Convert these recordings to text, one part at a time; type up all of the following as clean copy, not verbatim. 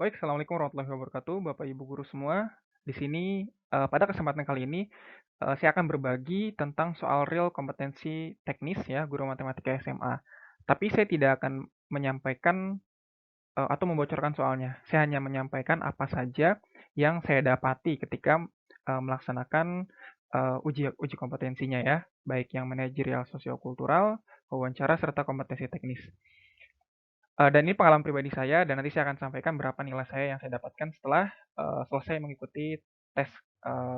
Baik, assalamualaikum warahmatullahi wabarakatuh, Bapak Ibu guru semua. Di sini pada kesempatan kali ini saya akan berbagi tentang soal real kompetensi teknis ya, guru matematika SMA. Tapi saya tidak akan menyampaikan atau membocorkan soalnya. Saya hanya menyampaikan apa saja yang saya dapati ketika melaksanakan uji uji kompetensinya ya, baik yang manajerial sosiokultural, wawancara serta kompetensi teknis. Dan ini pengalaman pribadi saya dan nanti saya akan sampaikan berapa nilai saya yang saya dapatkan setelah selesai mengikuti tes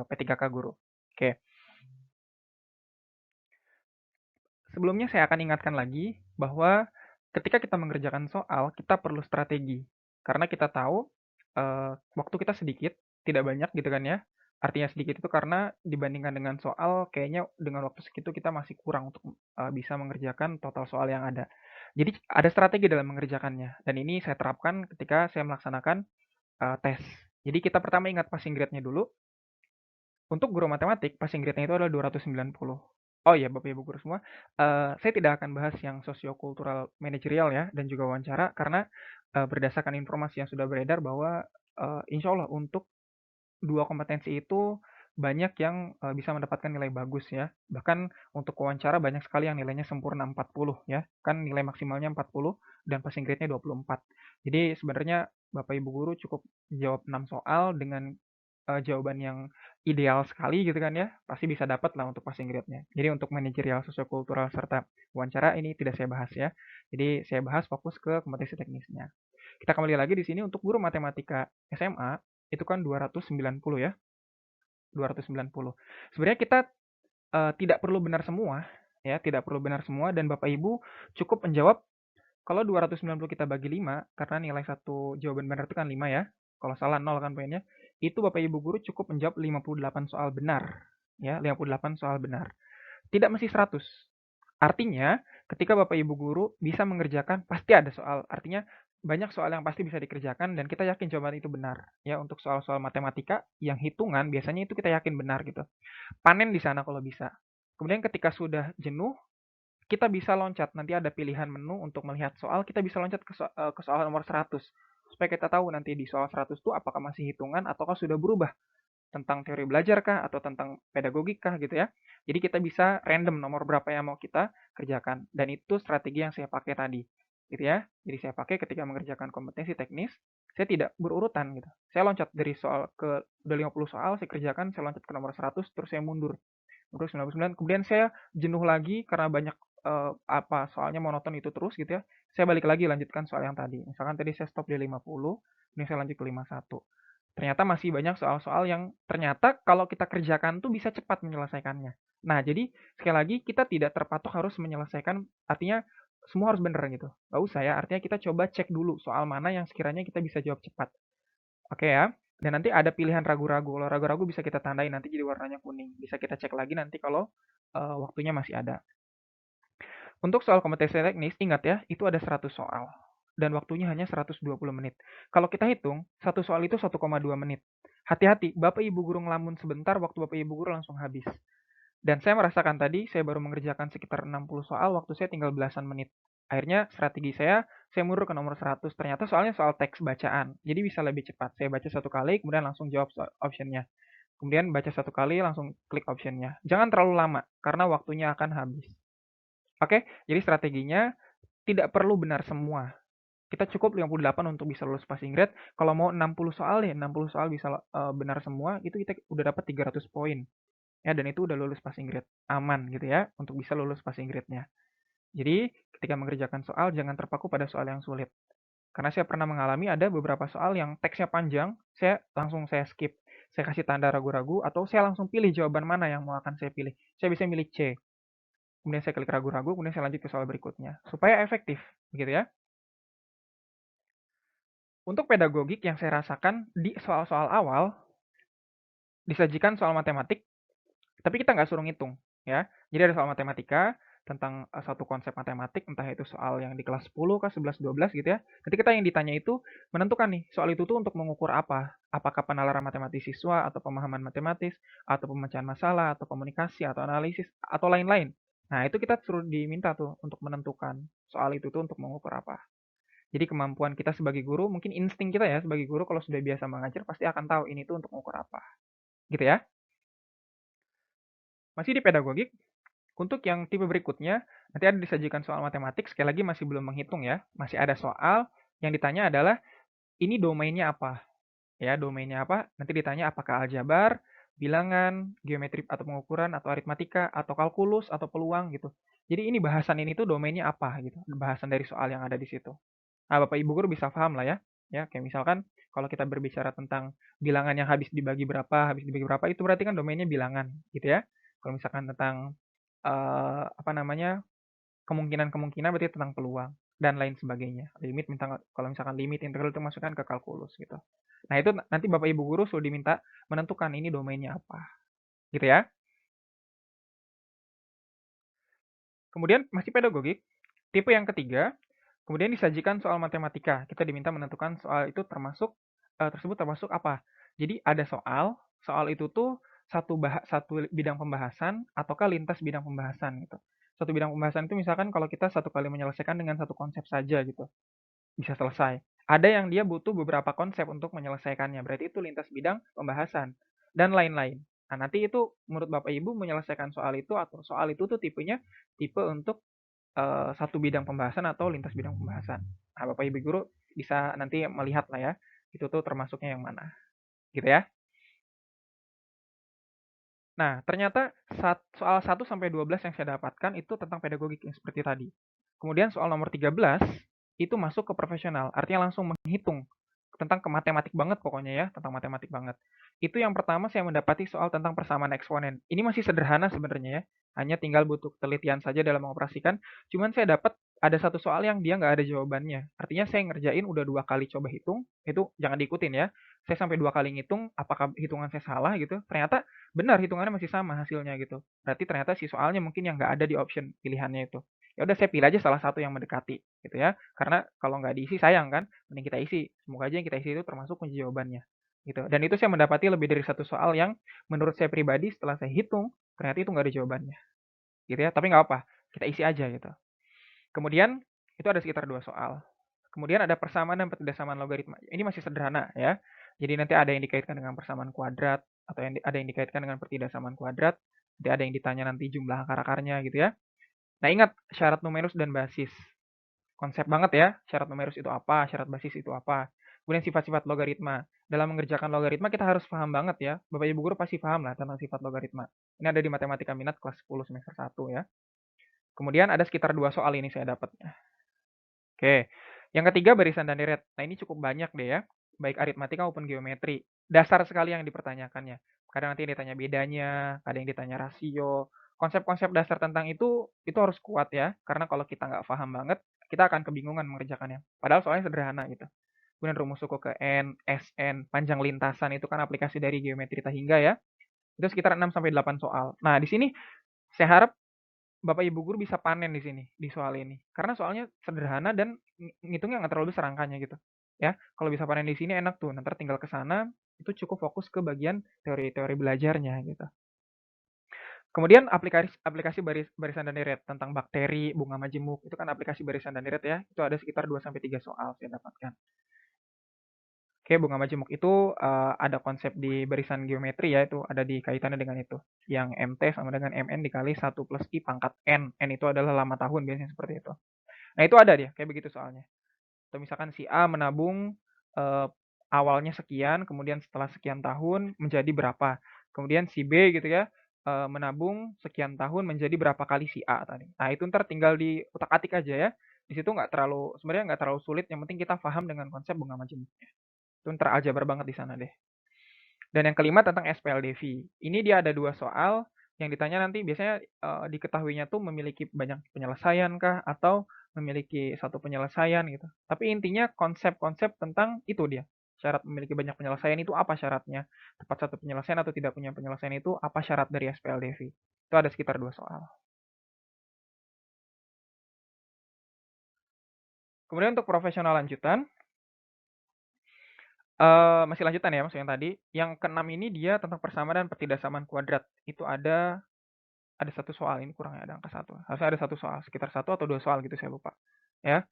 P3K Guru. Oke, sebelumnya saya akan ingatkan lagi bahwa ketika kita mengerjakan soal, kita perlu strategi. Karena kita tahu waktu kita sedikit, tidak banyak gitu kan ya. Artinya sedikit itu karena dibandingkan dengan soal, kayaknya dengan waktu segitu kita masih kurang untuk bisa mengerjakan total soal yang ada. Jadi ada strategi dalam mengerjakannya. Dan ini saya terapkan ketika saya melaksanakan tes. Jadi kita pertama ingat passing grade-nya dulu. Untuk guru matematik, passing grade-nya itu adalah 290. Oh iya, Bapak Ibu guru semua, saya tidak akan bahas yang sosiokultural manajerial ya, dan juga wawancara, karena berdasarkan informasi yang sudah beredar bahwa insya Allah untuk dua kompetensi itu banyak yang bisa mendapatkan nilai bagus ya. Bahkan untuk wawancara banyak sekali yang nilainya sempurna 40 ya. Kan nilai maksimalnya 40 dan passing grade-nya 24. Jadi sebenarnya Bapak Ibu guru cukup jawab 6 soal dengan jawaban yang ideal sekali gitu kan ya, pasti bisa dapat lah untuk passing grade-nya. Jadi untuk manajerial, sosiokultural, serta wawancara ini tidak saya bahas ya. Jadi saya bahas fokus ke kompetensi teknisnya. Kita kembali lagi di sini untuk guru matematika SMA, itu kan 290 ya, 290. Sebenarnya kita tidak perlu benar semua, ya, tidak perlu benar semua dan Bapak Ibu cukup menjawab kalau 290 kita bagi 5, karena nilai satu jawaban benar itu kan 5 ya, kalau salah 0 kan poinnya, itu Bapak Ibu guru cukup menjawab 58 soal benar. Ya, 58 soal benar. Tidak mesti 100. Artinya, ketika Bapak Ibu guru bisa mengerjakan, pasti ada soal. Artinya, banyak soal yang pasti bisa dikerjakan dan kita yakin jawaban itu benar. Ya, untuk soal-soal matematika yang hitungan biasanya itu kita yakin benar gitu. Panen di sana kalau bisa. Kemudian ketika sudah jenuh, kita bisa loncat. Nanti ada pilihan menu untuk melihat soal, kita bisa loncat ke soal nomor 100. Supaya kita tahu nanti di soal 100 itu apakah masih hitungan ataukah sudah berubah. Tentang teori belajar kah atau tentang pedagogik kah gitu ya. Jadi kita bisa random nomor berapa yang mau kita kerjakan. Dan itu strategi yang saya pakai tadi. Gitu ya. Jadi saya pakai ketika mengerjakan kompetensi teknis, saya tidak berurutan gitu. Saya loncat dari soal ke udah 50 soal, saya kerjakan, saya loncat ke nomor 100, terus saya mundur. Mundur 99, kemudian saya jenuh lagi karena banyak soalnya monoton itu terus gitu ya. Saya balik lagi lanjutkan soal yang tadi. Misalkan tadi saya stop di 50, ini saya lanjut ke 51. Ternyata masih banyak soal-soal yang ternyata kalau kita kerjakan tuh bisa cepat menyelesaikannya. Nah, jadi sekali lagi kita tidak terpatok harus menyelesaikan, artinya semua harus bener gitu. Nggak usah ya, artinya kita coba cek dulu soal mana yang sekiranya kita bisa jawab cepat. Oke ya. Dan nanti ada pilihan ragu-ragu. Kalau ragu-ragu bisa kita tandai nanti jadi warnanya kuning. Bisa kita cek lagi nanti kalau waktunya masih ada. Untuk soal kompetensi teknis, ingat ya, itu ada 100 soal. Dan waktunya hanya 120 menit. Kalau kita hitung, satu soal itu 1,2 menit. Hati-hati, Bapak Ibu guru ngelamun sebentar, waktu Bapak Ibu guru langsung habis. Dan saya merasakan tadi, saya baru mengerjakan sekitar 60 soal, waktu saya tinggal belasan menit. Akhirnya strategi saya mundur ke nomor 100. Ternyata soalnya soal teks bacaan. Jadi bisa lebih cepat. Saya baca satu kali, kemudian langsung jawab optionnya. Kemudian baca satu kali, langsung klik optionnya. Jangan terlalu lama, karena waktunya akan habis. Oke, jadi strateginya tidak perlu benar semua. Kita cukup 58 untuk bisa lulus passing grade. Kalau mau 60 soal ya 60 soal bisa benar semua, itu kita udah dapat 300 poin. Ya, dan itu udah lulus passing grade. Aman gitu ya, untuk bisa lulus passing grade-nya. Jadi, ketika mengerjakan soal, jangan terpaku pada soal yang sulit. Karena saya pernah mengalami ada beberapa soal yang teksnya panjang, saya skip. Saya kasih tanda ragu-ragu, atau saya langsung pilih jawaban mana yang mau akan saya pilih. Saya bisa milih C. Kemudian saya klik ragu-ragu, kemudian saya lanjut ke soal berikutnya. Supaya efektif, gitu ya. Untuk pedagogik yang saya rasakan di soal-soal awal, disajikan soal matematik, tapi kita nggak suruh ngitung. Ya. Jadi ada soal matematika, tentang satu konsep matematik, entah itu soal yang di kelas 10 kah, 11, 12 gitu ya. Nanti kita yang ditanya itu menentukan nih, soal itu tuh untuk mengukur apa? Apakah penalaran matematis siswa, atau pemahaman matematis, atau pemecahan masalah, atau komunikasi, atau analisis, atau lain-lain. Nah, itu kita suruh diminta tuh untuk menentukan soal itu tuh untuk mengukur apa. Jadi kemampuan kita sebagai guru, mungkin insting kita ya sebagai guru kalau sudah biasa mengajar pasti akan tahu ini tuh untuk mengukur apa, gitu ya. Masih di pedagogik, untuk yang tipe berikutnya, nanti ada disajikan soal matematik, sekali lagi masih belum menghitung ya. Masih ada soal yang ditanya adalah, ini domainnya apa? Ya, domainnya apa? Nanti ditanya apakah aljabar, bilangan, geometri atau pengukuran, atau aritmatika, atau kalkulus, atau peluang gitu. Jadi ini bahasan ini tuh domainnya apa gitu, bahasan dari soal yang ada di situ. Nah, Bapak Ibu guru bisa paham lah ya. Ya, kayak misalkan kalau kita berbicara tentang bilangan yang habis dibagi berapa, itu berarti kan domainnya bilangan, gitu ya. Kalau misalkan tentang apa namanya, kemungkinan-kemungkinan berarti tentang peluang dan lain sebagainya. Limit minta kalau misalkan limit integral itu masukkan ke kalkulus gitu. Nah, itu nanti Bapak Ibu guru sudah diminta menentukan ini domainnya apa, gitu ya. Kemudian masih pedagogik, tipe yang ketiga, kemudian disajikan soal matematika. Kita diminta menentukan soal itu tersebut termasuk apa. Jadi ada soal, soal itu tuh satu bidang pembahasan ataukah lintas bidang pembahasan gitu. Satu bidang pembahasan itu misalkan kalau kita satu kali menyelesaikan dengan satu konsep saja gitu, bisa selesai. Ada yang dia butuh beberapa konsep untuk menyelesaikannya, berarti itu lintas bidang pembahasan dan lain-lain. Nah, nanti itu menurut Bapak Ibu menyelesaikan soal itu atau soal itu tuh tipenya tipe untuk satu bidang pembahasan atau lintas bidang pembahasan. Nah, Bapak Ibu guru bisa nanti melihat lah ya, itu tuh termasuknya yang mana, gitu ya. Nah, ternyata soal 1 sampai 12 yang saya dapatkan itu tentang pedagogik yang seperti tadi. Kemudian soal nomor 13 itu masuk ke profesional, artinya langsung menghitung tentang ke matematik banget pokoknya ya, tentang matematik banget. Itu yang pertama saya mendapati soal tentang persamaan eksponen. Ini masih sederhana sebenarnya ya, hanya tinggal butuh telitian saja dalam mengoperasikan. Cuman saya dapat ada satu soal yang dia nggak ada jawabannya. Artinya saya ngerjain udah 2 kali coba hitung, itu jangan diikutin ya. Saya sampai 2 kali ngitung, apakah hitungan saya salah gitu. Ternyata benar hitungannya masih sama hasilnya gitu. Berarti ternyata si soalnya mungkin yang nggak ada di option pilihannya itu. Ya udah saya pilih aja salah satu yang mendekati gitu ya. Karena kalau nggak diisi sayang kan, mending kita isi. Semoga aja yang kita isi itu termasuk kunci jawabannya. Gitu. Dan itu saya mendapati lebih dari satu soal yang menurut saya pribadi setelah saya hitung ternyata itu nggak ada jawabannya. Gitu ya. Tapi nggak apa, kita isi aja gitu. Kemudian itu ada sekitar 2 soal. Kemudian ada persamaan dan pertidasamaan logaritma. Ini masih sederhana ya. Jadi nanti ada yang dikaitkan dengan persamaan kuadrat atau ada yang dikaitkan dengan pertidasamaan kuadrat. Nanti ada yang ditanya nanti jumlah akar-akarnya gitu ya. Nah, ingat syarat numerus dan basis. Konsep banget ya, syarat numerus itu apa, syarat basis itu apa. Kemudian sifat-sifat logaritma. Dalam mengerjakan logaritma kita harus paham banget ya. Bapak Ibu guru pasti paham lah tentang sifat logaritma. Ini ada di Matematika Minat kelas 10 semester 1 ya. Kemudian ada sekitar 2 soal ini saya dapatnya. Oke. Yang ketiga barisan dan deret. Nah, ini cukup banyak deh ya. Baik aritmatika maupun geometri. Dasar sekali yang dipertanyakannya. Kadang nanti ditanya bedanya, ada yang ditanya rasio. Konsep-konsep dasar tentang itu harus kuat ya. Karena kalau kita nggak paham banget, kita akan kebingungan mengerjakannya. Padahal soalnya sederhana gitu. Kemudian rumus suku ke N, SN, panjang lintasan itu kan aplikasi dari geometri hingga ya. Itu sekitar 6 sampai 8 soal. Nah, di sini saya harap Bapak Ibu guru bisa panen di sini, di soal ini. Karena soalnya sederhana dan ngitungnya nggak terlalu besar angkanya gitu. Ya, kalau bisa panen di sini enak tuh. Nanti tinggal ke sana, itu cukup fokus ke bagian teori-teori belajarnya gitu. Kemudian aplikasi barisan dan deret tentang bakteri, bunga majemuk, itu kan aplikasi barisan dan deret ya. Itu ada sekitar 2 sampai 3 soal saya dapatkan. Oke, bunga majemuk itu ada konsep di barisan geometri ya, itu ada di kaitannya dengan itu. Yang MT sama dengan MN dikali 1 plus I pangkat N. N itu adalah lama tahun biasanya seperti itu. Nah, itu ada dia, kayak begitu soalnya. Atau misalkan si A menabung awalnya sekian, kemudian setelah sekian tahun menjadi berapa. Kemudian si B gitu ya, menabung sekian tahun menjadi berapa kali si A tadi. Nah, itu ntar tinggal di utak-atik aja ya. Di situ sebenarnya nggak terlalu sulit, yang penting kita paham dengan konsep bunga majemuknya. Itu ntar aljabar banget di sana deh. Dan yang kelima tentang SPLDV. Ini dia ada 2 soal yang ditanya nanti biasanya diketahuinya tuh memiliki banyak penyelesaian kah atau memiliki satu penyelesaian gitu. Tapi intinya konsep-konsep tentang itu dia. Syarat memiliki banyak penyelesaian itu apa syaratnya? Tepat satu penyelesaian atau tidak punya penyelesaian itu apa syarat dari SPLDV? Itu ada sekitar 2 soal. Kemudian untuk profesional lanjutan, masih lanjutan ya maksudnya tadi. Yang keenam ini dia tentang persamaan dan pertidasamaan kuadrat. Itu ada 1 soal, ini kurang ya, ada angka 1. Harusnya ada 1 soal, sekitar 1 atau 2 soal gitu saya lupa. Ya.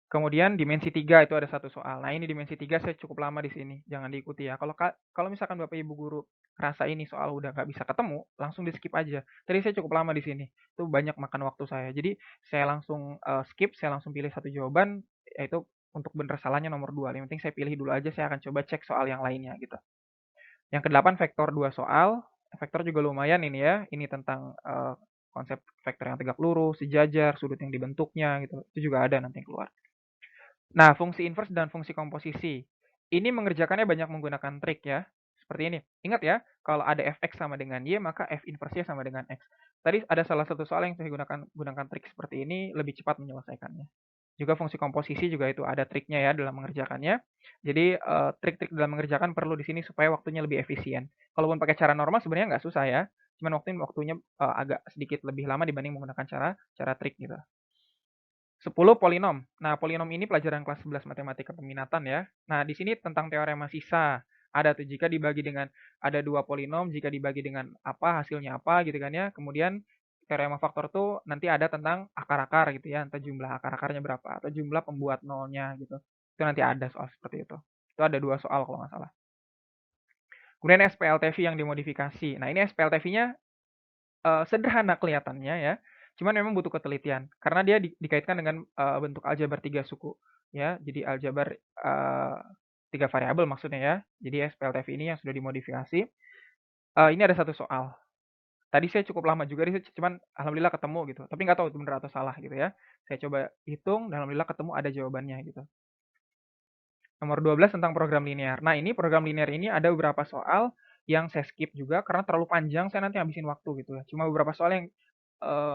Kemudian dimensi 3 itu ada satu soal. Nah, ini dimensi 3 saya cukup lama di sini, jangan diikuti ya. Kalau misalkan Bapak Ibu guru rasa ini soal udah nggak bisa ketemu, langsung di-skip aja. Tadi saya cukup lama di sini, itu banyak makan waktu saya. Jadi saya langsung, skip, saya langsung pilih satu jawaban, yaitu untuk bener salahnya nomor 2. Yang penting saya pilih dulu aja, saya akan coba cek soal yang lainnya gitu. Yang kedelapan vektor 2 soal, vektor juga lumayan ini ya, ini tentang, konsep vektor yang tegak lurus, sejajar, sudut yang dibentuknya gitu, itu juga ada nanti yang keluar. Nah, fungsi inverse dan fungsi komposisi. Ini mengerjakannya banyak menggunakan trik ya. Seperti ini. Ingat ya, kalau ada fx sama dengan y, maka f inverse-nya sama dengan x. Tadi ada salah satu soal yang saya gunakan trik seperti ini, lebih cepat menyelesaikannya. Juga fungsi komposisi juga itu ada triknya ya dalam mengerjakannya. Jadi trik-trik dalam mengerjakan perlu di sini supaya waktunya lebih efisien. Kalaupun pakai cara normal sebenarnya nggak susah ya. Cuman waktunya agak sedikit lebih lama dibanding menggunakan cara cara trik gitu. 10 polinom. Nah, polinom ini pelajaran kelas 11 matematika peminatan ya. Nah, di sini tentang teorema sisa. Ada tuh jika dibagi dengan ada dua polinom, jika dibagi dengan apa hasilnya apa gitu kan ya. Kemudian teorema faktor tuh nanti ada tentang akar-akar gitu ya, entah jumlah akar-akarnya berapa atau jumlah pembuat nolnya gitu. Itu nanti ada soal seperti itu. Itu ada dua soal kalau nggak salah. Kemudian SPLTV yang dimodifikasi. Nah, ini SPLTV-nya sederhana kelihatannya ya, cuman memang butuh ketelitian karena dia dikaitkan dengan, bentuk aljabar 3 suku ya. Jadi aljabar, 3 variabel maksudnya ya. Jadi SPLTV ini yang sudah dimodifikasi, ini ada satu soal. Tadi saya cukup lama juga riset, cuman alhamdulillah ketemu gitu, tapi nggak tahu itu bener atau salah gitu ya. Saya coba hitung dan alhamdulillah ketemu ada jawabannya gitu. Nomor 12 tentang program linear. Nah, ini program linear ini ada beberapa soal yang saya skip juga karena terlalu panjang, saya nanti habisin waktu gitu ya. Cuma beberapa soal yang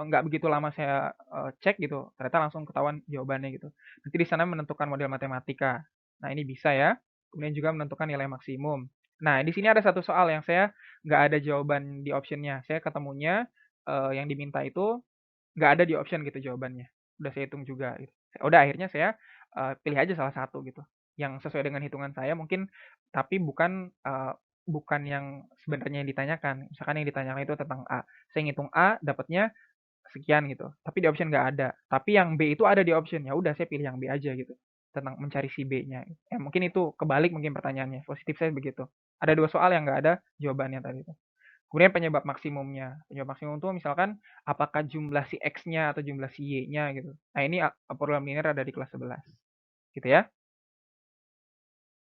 nggak begitu lama saya, cek gitu, ternyata langsung ketahuan jawabannya gitu. Nanti di sana menentukan model matematika. Nah, ini bisa ya. Kemudian juga menentukan nilai maksimum. Nah, di sini ada satu soal yang saya nggak ada jawaban di option-nya. Saya ketemunya, yang diminta itu nggak ada di option gitu jawabannya. Udah saya hitung juga gitu. Udah akhirnya saya, pilih aja salah satu gitu, yang sesuai dengan hitungan saya mungkin, tapi bukan yang sebenarnya yang ditanyakan. Misalkan yang ditanyakan itu tentang A, saya ngitung A dapatnya sekian gitu, tapi di option nggak ada. Tapi yang B itu ada di option, ya udah saya pilih yang B aja gitu, tentang mencari si B-nya. Ya mungkin itu kebalik mungkin pertanyaannya, positif saya begitu. Ada 2 soal yang nggak ada jawabannya tadi itu. Kemudian penyebab maksimumnya. Penyebab maksimum itu misalkan apakah jumlah si X-nya atau jumlah si Y-nya gitu. Nah ini program linear ada di kelas 11. Gitu ya.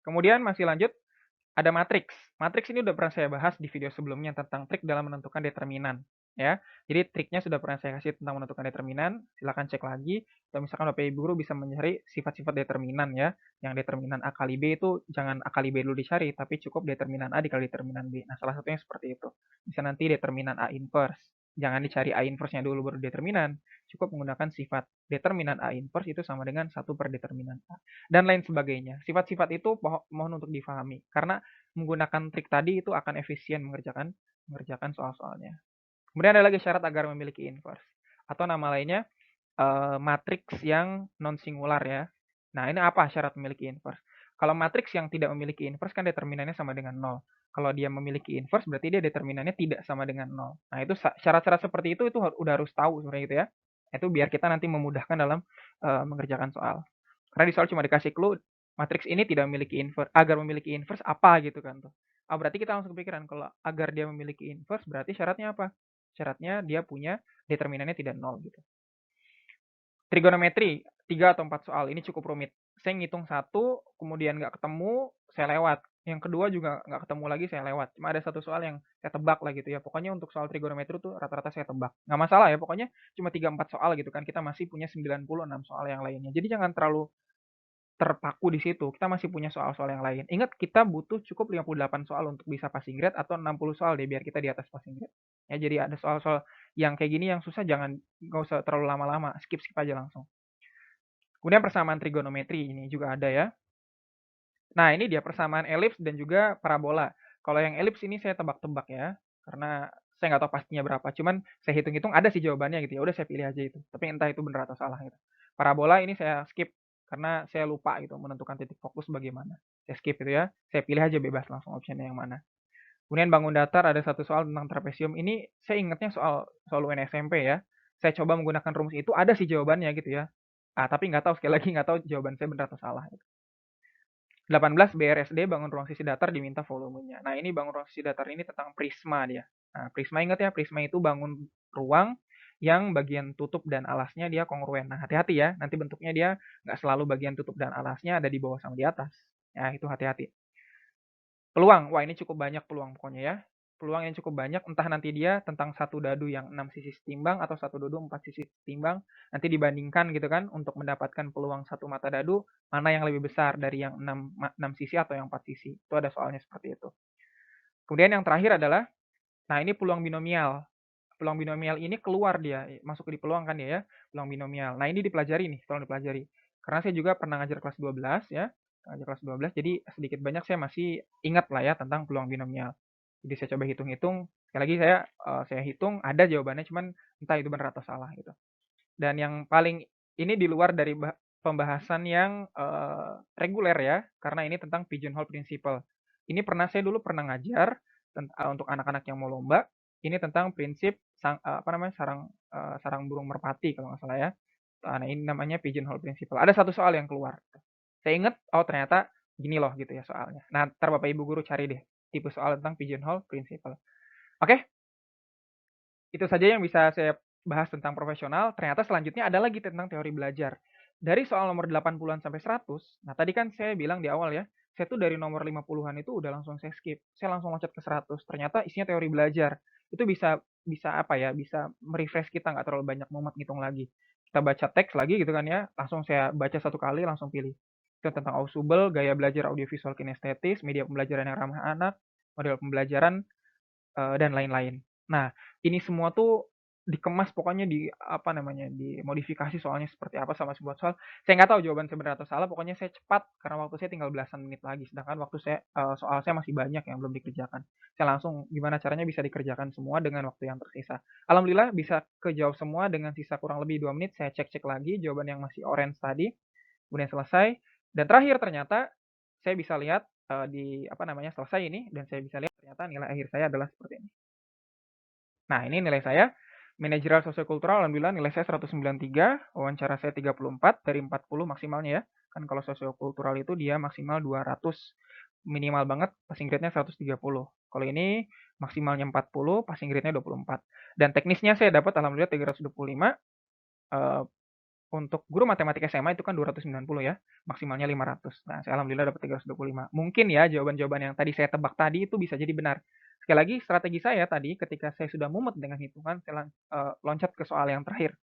Kemudian masih lanjut, ada matriks. Matriks ini udah pernah saya bahas di video sebelumnya tentang trik dalam menentukan determinan. Ya, jadi triknya sudah pernah saya kasih tentang menentukan determinan. Silahkan cek lagi. Atau misalkan Bapak Ibu guru bisa mencari sifat-sifat determinan ya. Yang determinan A kali B itu jangan A kali B dulu dicari, tapi cukup determinan A dikali determinan B. Nah, salah satunya seperti itu. Bisa nanti determinan A inverse. Jangan dicari A inverse-nya dulu baru determinan. Cukup menggunakan sifat determinan A inverse itu sama dengan 1/determinan A. Dan lain sebagainya. Sifat-sifat itu mohon untuk difahami. Karena menggunakan trik tadi itu akan efisien mengerjakan soal-soalnya. Kemudian ada lagi syarat agar memiliki inverse atau nama lainnya matriks yang non singular ya. Nah, ini apa syarat memiliki inverse? Kalau matriks yang tidak memiliki inverse kan determinannya sama dengan nol. Kalau dia memiliki inverse berarti dia determinannya tidak sama dengan nol. Nah, itu syarat-syarat seperti itu udah harus tahu sebenarnya gitu ya. Itu biar kita nanti memudahkan dalam mengerjakan soal. Karena di soal cuma dikasih clue matriks ini tidak memiliki inverse, agar memiliki inverse apa gitu kan tuh. Ah, berarti kita langsung kepikiran kalau agar dia memiliki inverse berarti syaratnya apa? Syaratnya dia punya determinannya tidak nol gitu. Trigonometri, 3 atau 4 soal, ini cukup rumit. Saya ngitung satu, kemudian nggak ketemu, saya lewat. Yang kedua juga nggak ketemu lagi, saya lewat. Cuma ada satu soal yang saya tebak lah gitu ya. Pokoknya untuk soal trigonometri tuh rata-rata saya tebak. Nggak masalah ya, pokoknya cuma 3-4 soal gitu kan. Kita masih punya 96 soal yang lainnya. Jadi jangan terlalu terpaku di situ. Kita masih punya soal-soal yang lain. Ingat, kita butuh cukup 58 soal untuk bisa passing grade atau 60 soal deh biar kita di atas passing grade. Ya, jadi ada soal-soal yang kayak gini yang susah nggak usah terlalu lama-lama, skip-skip aja langsung. Kemudian persamaan trigonometri ini juga ada ya. Nah, ini dia persamaan elips dan juga parabola. Kalau yang elips ini saya tebak-tebak ya, karena saya nggak tahu pastinya berapa. Cuman saya hitung-hitung ada sih jawabannya gitu ya. Udah saya pilih aja itu. Tapi entah itu benar atau salah gitu. Parabola ini saya skip karena saya lupa gitu menentukan titik fokus bagaimana. Saya skip gitu ya. Saya pilih aja bebas langsung optionnya yang mana. Kemudian bangun datar ada satu soal tentang trapesium. Ini saya ingatnya soal soal UN SMP ya. Saya coba menggunakan rumus itu ada sih jawabannya gitu ya. Tapi nggak tahu, sekali lagi nggak tahu jawaban saya benar atau salah. 18 BRSD, bangun ruang sisi datar diminta volumenya. Nah, ini bangun ruang sisi datar ini tentang prisma dia. Nah, prisma ingat ya, prisma itu bangun ruang yang bagian tutup dan alasnya dia kongruen. Nah, hati-hati ya, nanti bentuknya dia nggak selalu bagian tutup dan alasnya ada di bawah sama di atas. Ya, itu hati-hati. Peluang, wah ini cukup banyak peluang pokoknya ya. Peluang yang cukup banyak, entah nanti dia tentang satu dadu yang 6 sisi setimbang atau satu dadu 4 sisi setimbang, nanti dibandingkan gitu kan untuk mendapatkan peluang satu mata dadu mana yang lebih besar dari yang 6 sisi atau yang 4 sisi. Itu ada soalnya seperti itu. Kemudian yang terakhir adalah, nah ini peluang binomial. Peluang binomial ini keluar dia, masuk di peluang kan dia ya, peluang binomial. Nah, ini dipelajari nih, tolong dipelajari. Karena saya juga pernah ngajar kelas 12 ya, ngajar kelas 12, jadi sedikit banyak saya masih ingat lah ya tentang peluang binomial. Jadi saya coba hitung-hitung, sekali lagi saya hitung ada jawabannya, cuman entah itu benar atau salah gitu. Dan yang paling ini di luar dari pembahasan yang reguler ya, karena ini tentang pigeonhole principle. Ini saya dulu pernah ngajar untuk anak-anak yang mau lomba. Ini tentang prinsip apa namanya sarang burung merpati kalau nggak salah ya. Nah, ini namanya pigeonhole principle. Ada satu soal yang keluar. Saya ingat, oh ternyata gini loh gitu ya soalnya. Nah, ntar Bapak Ibu guru cari deh tipe soal tentang pigeonhole principle. Oke, itu saja yang bisa saya bahas tentang profesional. Ternyata selanjutnya ada lagi tentang teori belajar. Dari soal nomor 80-an sampai 100, nah tadi kan saya bilang di awal ya, saya tuh dari nomor 50-an itu udah langsung saya skip. Saya langsung loncat ke 100. Ternyata isinya teori belajar. Itu bisa bisa apa ya, bisa merefresh kita, nggak terlalu banyak mumet ngitung lagi. Kita baca teks lagi gitu kan ya, langsung saya baca satu kali, langsung pilih. Itu tentang Ausubel, gaya belajar audiovisual kinestetis, media pembelajaran yang ramah anak, model pembelajaran, dan lain-lain. Nah, ini semua tuh dikemas pokoknya apa namanya, dimodifikasi soalnya seperti apa sama sebuah soal. Saya nggak tahu jawaban saya benar atau salah, pokoknya saya cepat karena waktu saya tinggal belasan menit lagi, sedangkan waktu soal saya masih banyak yang belum dikerjakan. Saya langsung gimana caranya bisa dikerjakan semua dengan waktu yang tersisa. Alhamdulillah bisa kejawab semua dengan sisa kurang lebih 2 menit, saya cek-cek lagi jawaban yang masih orange tadi, kemudian selesai. Dan terakhir ternyata saya bisa lihat di apa namanya selesai ini dan saya bisa lihat ternyata nilai akhir saya adalah seperti ini. Nah, ini nilai saya. Manajerial sosiokultural, alhamdulillah nilai saya 193, wawancara saya 34 dari 40 maksimalnya ya. Kan kalau sosiokultural itu dia maksimal 200, minimal banget passing grade-nya 130. Kalau ini maksimalnya 40, passing grade-nya 24. Dan teknisnya saya dapat alhamdulillah 325. Eh, untuk guru matematika SMA itu kan 290 ya, maksimalnya 500. Nah, saya alhamdulillah dapat 325. Mungkin ya jawaban-jawaban yang tadi saya tebak tadi itu bisa jadi benar. Sekali lagi, strategi saya tadi ketika saya sudah mumet dengan hitungan, saya loncat ke soal yang terakhir.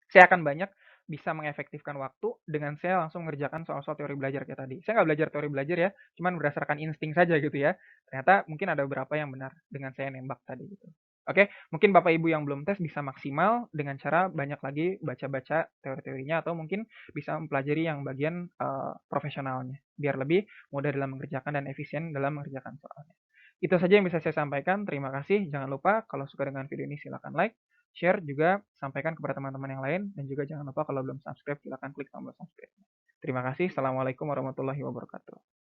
Saya akan banyak bisa mengefektifkan waktu dengan saya langsung mengerjakan soal-soal teori belajar kayak tadi. Saya nggak belajar teori belajar ya, cuman berdasarkan insting saja gitu ya. Ternyata mungkin ada beberapa yang benar dengan saya nembak tadi gitu. Oke, mungkin Bapak Ibu yang belum tes bisa maksimal dengan cara banyak lagi baca-baca teori-teorinya atau mungkin bisa mempelajari yang bagian profesionalnya biar lebih mudah dalam mengerjakan dan efisien dalam mengerjakan soalnya. Itu saja yang bisa saya sampaikan. Terima kasih. Jangan lupa kalau suka dengan video ini silakan like, share juga sampaikan kepada teman-teman yang lain dan juga jangan lupa kalau belum subscribe silakan klik tombol subscribe. Terima kasih. Assalamualaikum warahmatullahi wabarakatuh.